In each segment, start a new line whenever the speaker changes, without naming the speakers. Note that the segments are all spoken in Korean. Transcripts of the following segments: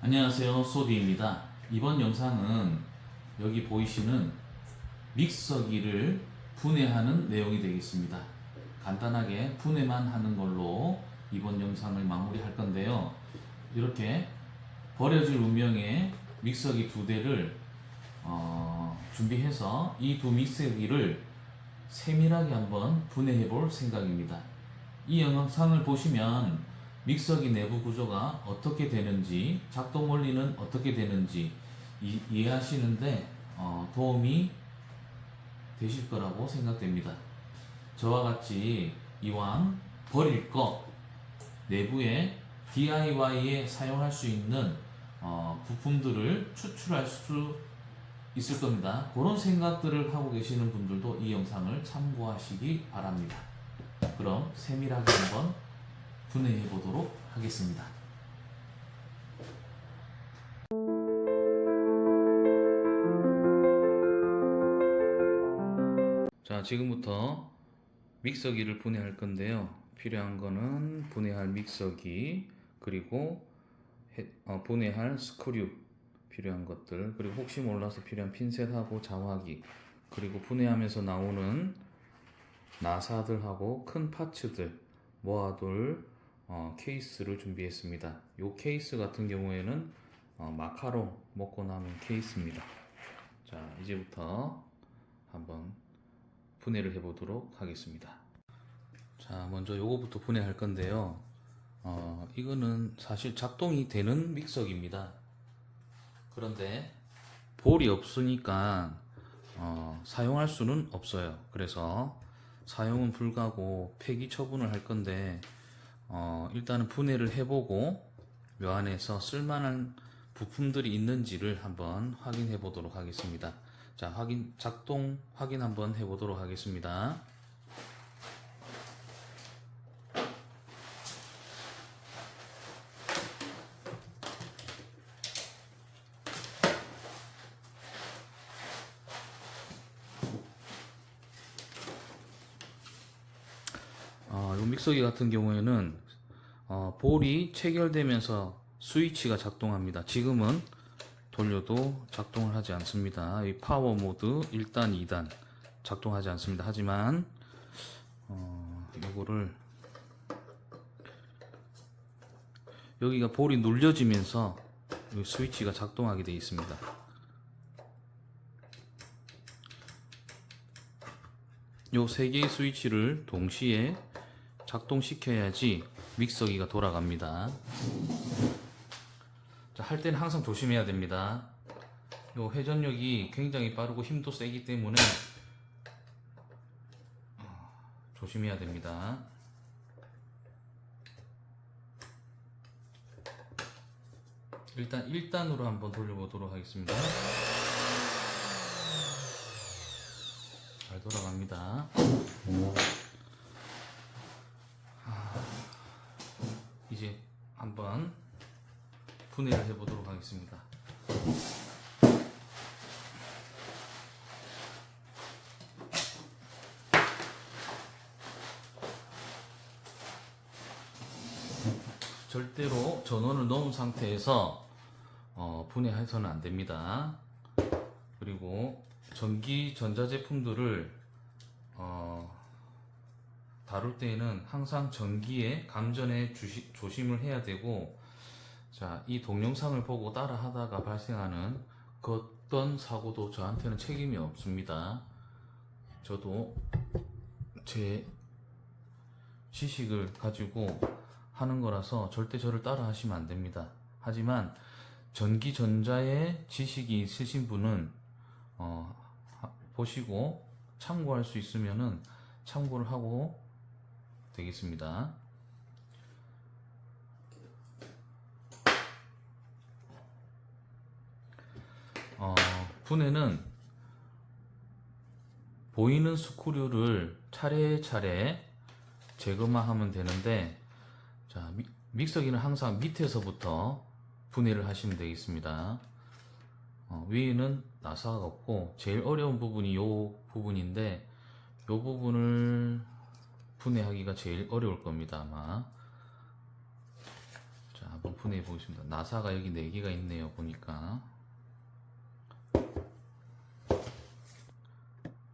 안녕하세요, 소디입니다. 이번 영상은 여기 보이시는 믹서기를 분해하는 내용이 되겠습니다. 간단하게 분해만 하는 걸로 이번 영상을 마무리할 건데요. 이렇게 버려질 운명의 믹서기 두 대를 준비해서 이 두 믹서기를 세밀하게 한번 분해해 볼 생각입니다. 이 영상을 보시면 믹서기 내부 구조가 어떻게 되는지, 작동 원리는 어떻게 되는지 이해하시는데 도움이 되실 거라고 생각됩니다. 저와 같이 이왕 버릴 거 내부에 DIY에 사용할 수 있는 부품들을 추출할 수 있을 겁니다. 그런 생각들을 하고 계시는 분들도 이 영상을 참고하시기 바랍니다. 그럼 세밀하게 한번 분해해 보도록 하겠습니다. 자, 지금부터 믹서기를 분해할 건데요. 필요한 거는 분해할 믹서기, 그리고 분해할 스크류 필요한 것들, 그리고 혹시 몰라서 필요한 핀셋하고 자화기, 그리고 분해하면서 나오는 나사들하고 큰 파츠들 모아둘 케이스를 준비했습니다. 이 케이스 같은 경우에는 마카롱 먹고 남은 케이스입니다. 자, 이제부터 한번 분해를 해보도록 하겠습니다. 자, 먼저 요거부터 분해할 건데요. 이거는 사실 작동이 되는 믹서기입니다. 그런데 볼이 없으니까 사용할 수는 없어요. 그래서 사용은 불가고 폐기 처분을 할 건데 일단은 분해를 해보고 요 안에서 쓸만한 부품들이 있는지를 한번 확인해 보도록 하겠습니다. 자, 작동 확인 한번 해 보도록 하겠습니다. 이 믹서기 같은 경우에는 볼이 체결되면서 스위치가 작동합니다. 지금은 돌려도 작동을 하지 않습니다. 이 파워 모드 1단, 2단 작동하지 않습니다. 하지만 이거를 여기가 볼이 눌려지면서 스위치가 작동하게 되어 있습니다. 요 세 개의 스위치를 동시에 작동시켜야지 믹서기가 돌아갑니다. 자, 할 때는 항상 조심해야 됩니다. 요 회전력이 굉장히 빠르고 힘도 세기 때문에 조심해야 됩니다. 일단 1단으로 한번 돌려보도록 하겠습니다. 잘 돌아갑니다. 이제 한번 분해를 해보도록 하겠습니다. 절대로 전원을 넣은 상태에서 분해해서는 안 됩니다. 그리고 전기 전자제품들을 다룰 때에는 항상 전기에 감전에 조심을 해야 되고, 자, 이 동영상을 보고 따라 하다가 발생하는 그 어떤 사고도 저한테는 책임이 없습니다. 저도 제 지식을 가지고 하는 거라서 절대 저를 따라 하시면 안 됩니다. 하지만 전기 전자의 지식이 있으신 분은 보시고 참고할 수 있으면은 참고를 하고 되겠습니다. 분해는 보이는 스크류를 차례차례 제거만 하면 되는데, 자, 믹서기는 항상 밑에서부터 분해를 하시면 되겠습니다. 위에는 나사가 없고 제일 어려운 부분이 이 부분인데, 이 부분을 분해하기가 제일 어려울 겁니다, 아마. 자, 한번 분해해 보겠습니다. 나사가 여기 4개가 있네요. 보니까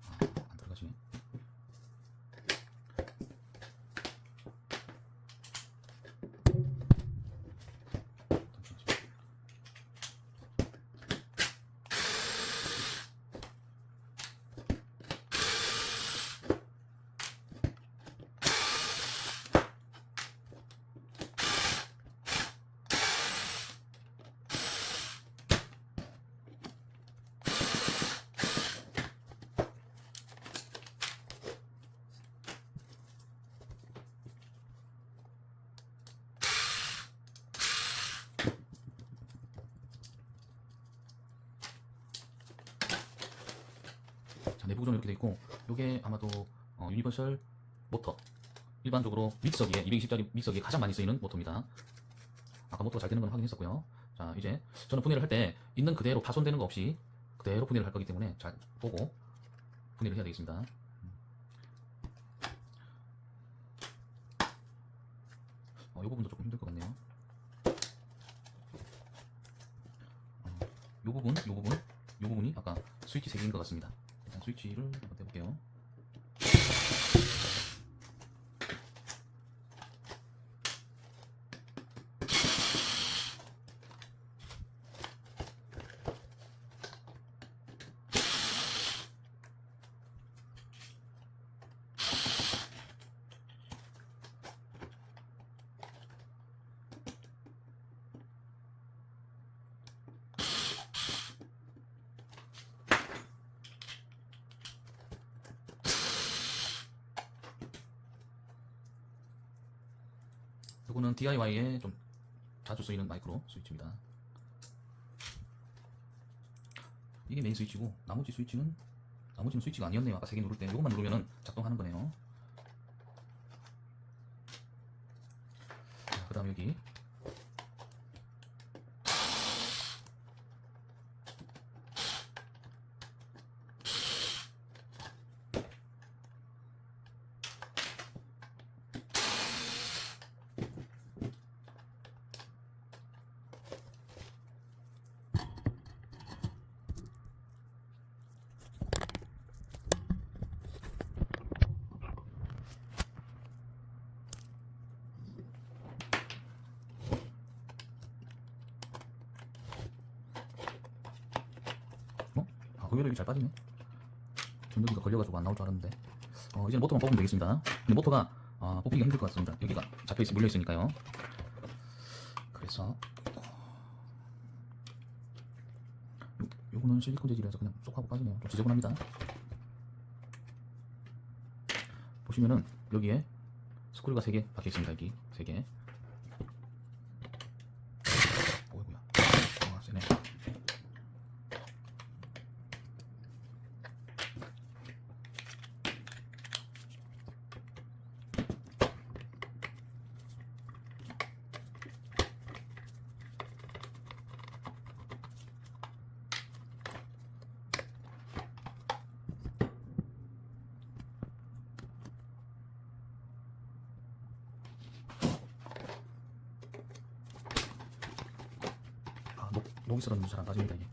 안 들어가지네. 자, 내부 구조는 이렇게 되어 있고, 이게 아마도 유니버설 모터, 일반적으로 믹서기에 220짜리 믹서기에 가장 많이 쓰이는 모터입니다. 아까 모터가 잘 되는 건 확인했었고요. 자, 이제 저는 분해를 할 때 있는 그대로 파손되는 거 없이 그대로 분해를 할 거기 때문에 잘 보고 분해를 해야 되겠습니다. 이 부분도 조금 힘들 것 같네요. 이 부분이 아까 스위치 3개인 것 같습니다. 일단 스위치를 한번 떼볼게요. 이거는 DIY에 좀 자주 쓰이는 마이크로 스위치입니다. 이게 메인 스위치고 나머지는 스위치가 아니었네요. 아까 3개 누를 때 이것만 누르면 작동하는 거네요. 그 다음 여기 의외로 여기 잘 빠지네. 전 여기가 걸려가지고 안 나올 줄 알았는데 이제는 모터만 뽑으면 되겠습니다. 근데 모터가 뽑기가 힘들 것 같습니다. 여기가 잡혀있 물려있으니까요. 그래서 요거는 실리콘 재질이라서 그냥 쏙 하고 빠지네요. 좀 지저분합니다. 보시면은 여기에 스크류가 3개 박혀있습니다. 여기 3개. 어이구야, 세네. 녹이 슬어서 잘 안 빠집니다. 이게.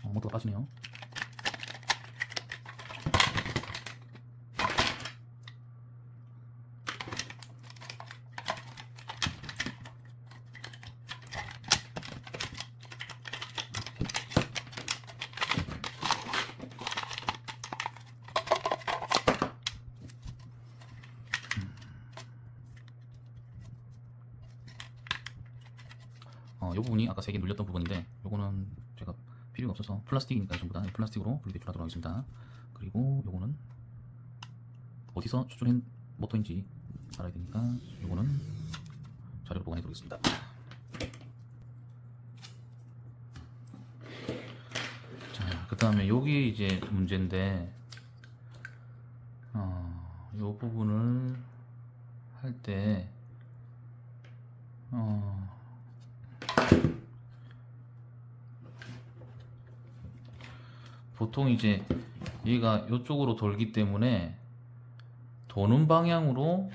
모터가 빠지네요. 이 부분이 아까 3개 눌렸던 부분인데 요거는 제가 필요가 없어서 플라스틱이니까 전부 다 플라스틱으로 분리배출하도록 하겠습니다. 그리고 요거는 어디서 추출한 모터인지 알아야 되니까 요거는 자료로 보관해 두겠습니다. 자, 그 다음에 여기 이제 문제인데 이 부분을 할 때 보통 이제 얘가 이쪽으로 돌기 때문에 도는 방향으로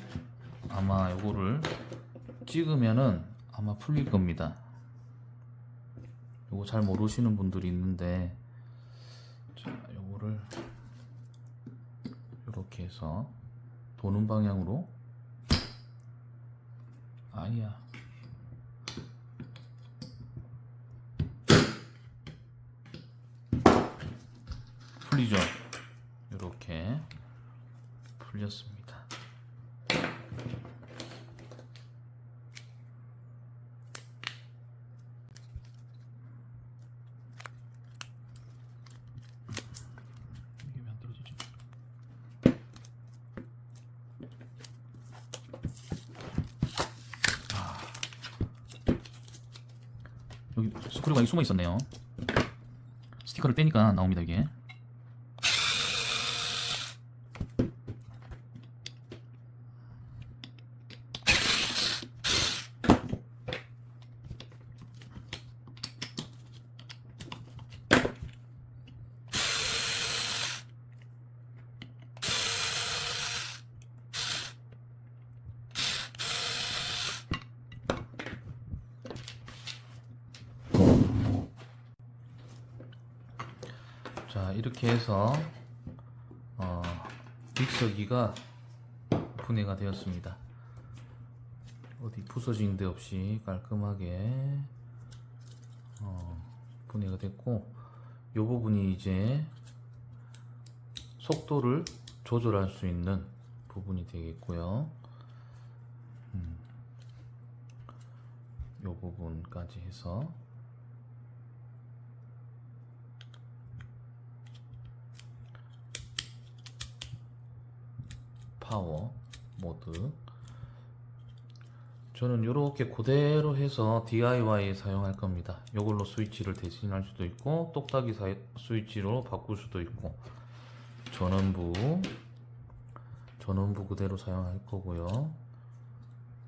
아마 요거를 찍으면은 아마 풀릴 겁니다. 요거 잘 모르시는 분들이 있는데, 자, 요거를 이렇게 해서 도는 방향으로, 아니야, 풀리죠? 이렇게 풀렸습니다. 이게 왜 안 떨어지지? 여기 스크류가 숨어 있었네요. 스티커를 떼니까 나옵니다, 이게. 자, 이렇게 해서 믹서기가 분해가 되었습니다. 어디 부서진 데 없이 깔끔하게 분해가 됐고, 이 부분이 이제 속도를 조절할 수 있는 부분이 되겠고요. 이 부분까지 해서 파워 모드, 저는 이렇게 그대로 해서 DIY에 사용할 겁니다. 이걸로 스위치를 대신할 수도 있고, 똑딱이 스위치로 바꿀 수도 있고, 전원부 그대로 사용할 거고요.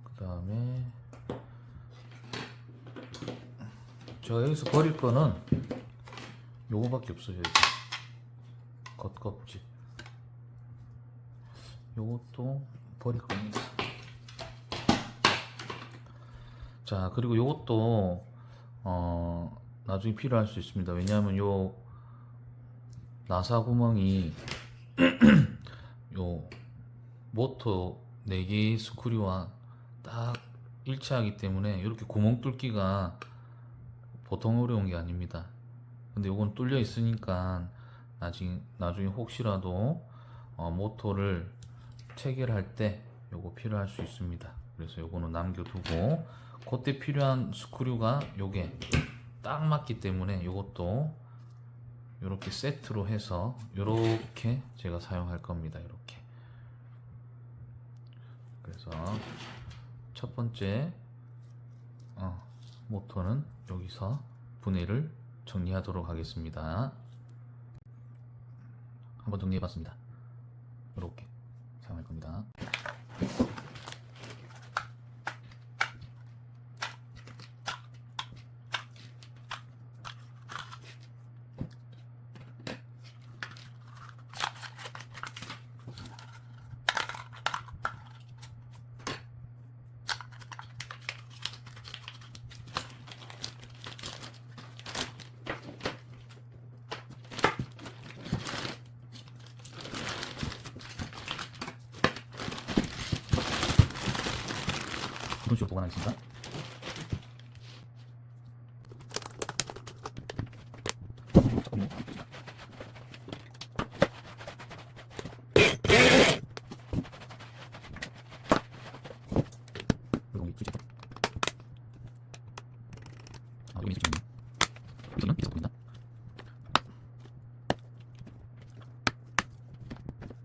그 다음에 제가 여기서 버릴 거는 요거밖에 없어요. 여기 겉껍질, 요것도 버릴 겁니다. 자, 그리고 요것도 나중에 필요할 수 있습니다. 왜냐하면 요 나사 구멍이 요 모터 4개의 스크류와 딱 일치하기 때문에 이렇게 구멍 뚫기가 보통 어려운 게 아닙니다. 근데 요건 뚫려 있으니까 나중에 혹시라도 모터를 체결할 때 요거 필요할 수 있습니다. 그래서 요거는 남겨두고, 그때 필요한 스크류가 요게 딱 맞기 때문에 요것도 요렇게 세트로 해서 요렇게 제가 사용할 겁니다. 이렇게. 그래서 첫 번째 모터는 여기서 분해를 정리하도록 하겠습니다. 한번 정리해 봤습니다. 이렇게 사용할 겁니다. 이런 식으로 보관하겠습니다. 그리고 이 줄째 여기 있는 여기는 계속 보인다.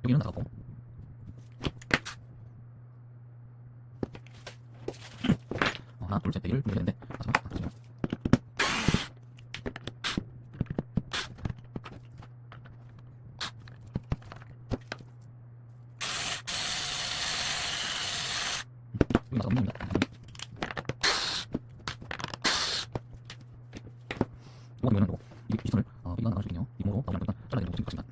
여기는 나갔고, 하나 둘 셋 넷을 분해야 되는데 마지막 잠시만요.
여기 나서 없는 겁니다. 이거 하면은 이거 이 피스톤을 여기가 나갈 수 있겠네요. 이 몸으로 나오면 일단 잘라내는 거 지금 같습니다.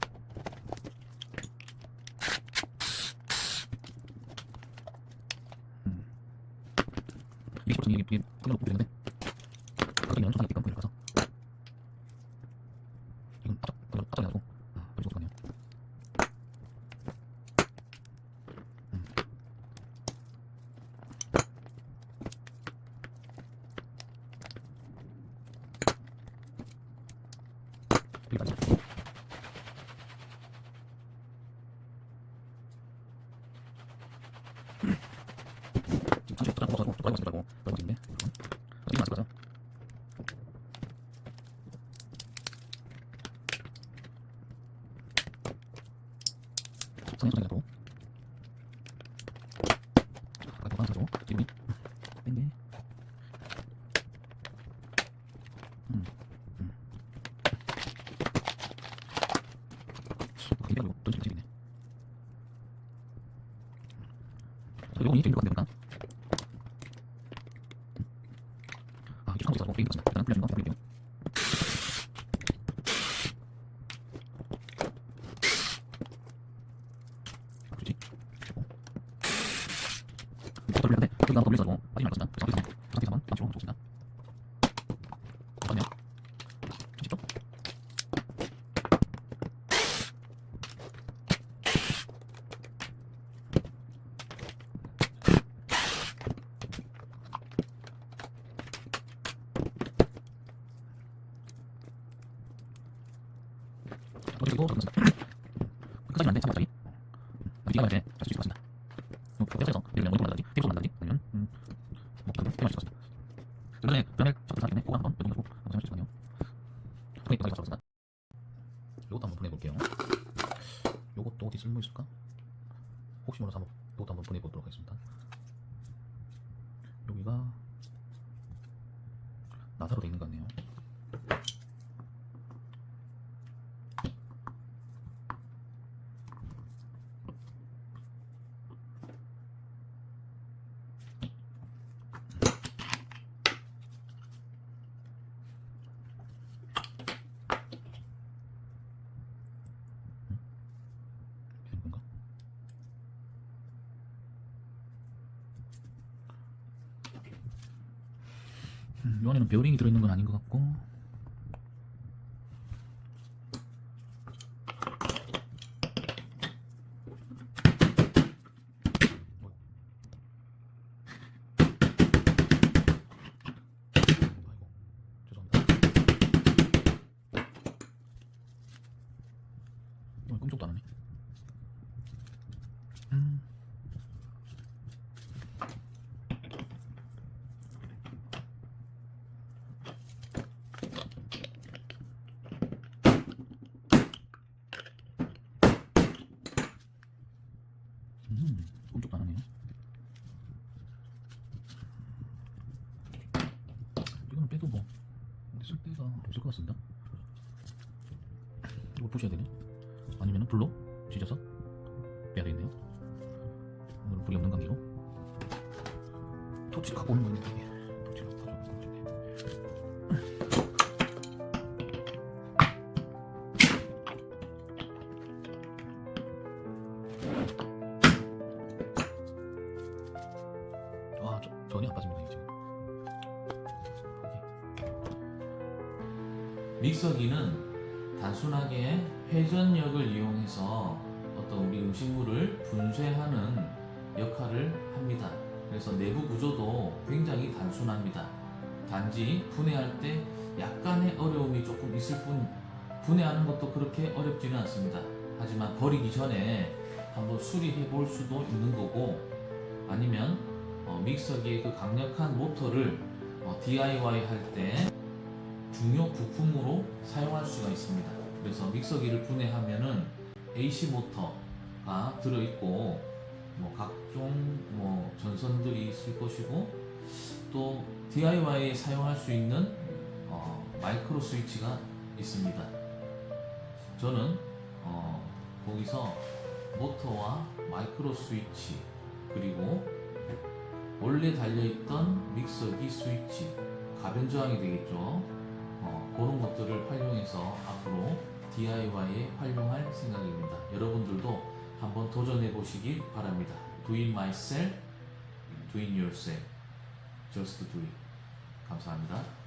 이게 지금 이게 그냥 놓고 되는데 여기는 좀 상하게 깜빡이 가서 이건 바짝 해가지고 버리고 싶었네요. 여기까지. 지금 상추 딱 먹어서 좀 깔고 있으라고 깔고 있는데 이거 맛있을 거죠? 성냥 도 아까 반사죠 기분이 땡게 이거 던지면 재밌네. 요거 이게 것 같네요. 이게 한국 사고 게임 같습니다. 일단 풀려준 거 해볼게요. 그렇지. 더 돌리는데 여기가 더 돌려서 빠지지 말았습니다. 그 상태에서만 방치로 좋습니다. 잠깐만요. 쉽죠? 그리고 끝까지 안 돼. 갑자기 뒤가 이제 할수 있을 것 같습니다. 떼서 예를 들면 원통 만다든지 테이프 만다든지 아니면 뭐 방금 할수 있을 것 같습니다. 그 전에 변을 잡고 사기 때문에 그거 한번 보내고 한번 할수 있을 것 같네요. 통이 끝까지 잡았습니다. 이것도 한번 보내볼게요. 이것도 어디 쓸모 있을까? 혹시 몰라서 한번 이것도 한번 보내보도록 하겠습니다. 여기가 나사로 되어 있는 것 같네요. 되는 건가? 이 안에는 베어링이 들어있는 건 아닌 것 같고 꿈쩍도 안 하네. 꿈쩍도 안 하네요. 이거는 빼도 뭐 쓸 데가 없을 것 같습니다. 이걸 부셔야 되네. 아니면 불로 지져서 빼야 되겠네요. 오늘 불이 없는 관계로 토치를 갖고 오는 거였는데 이게 토치를 가져오는 전혀 안 빠집니다. 지금
믹서기는 단순하게 회전력을 이용해서 어떤 우리 음식물을 분쇄하는 역할을 합니다. 그래서 내부 구조도 굉장히 단순합니다. 단지 분해할 때 약간의 어려움이 조금 있을 뿐, 분해하는 것도 그렇게 어렵지는 않습니다. 하지만 버리기 전에 한번 수리해 볼 수도 있는 거고, 아니면 믹서기의 그 강력한 모터를 DIY 할 때 중요 부품으로 사용할 수가 있습니다. 그래서 믹서기를 분해하면은 AC 모터가 들어있고 각종 전선들이 있을 것이고, 또 DIY에 사용할 수 있는 마이크로 스위치가 있습니다. 저는 거기서 모터와 마이크로 스위치, 그리고 원래 달려있던 믹서기 스위치, 가변 저항이 되겠죠. 그런 것들을 활용해서 앞으로 DIY에 활용할 생각입니다. 여러분들도 한번 도전해 보시기 바랍니다. Do it myself, do it yourself, just do it. 감사합니다.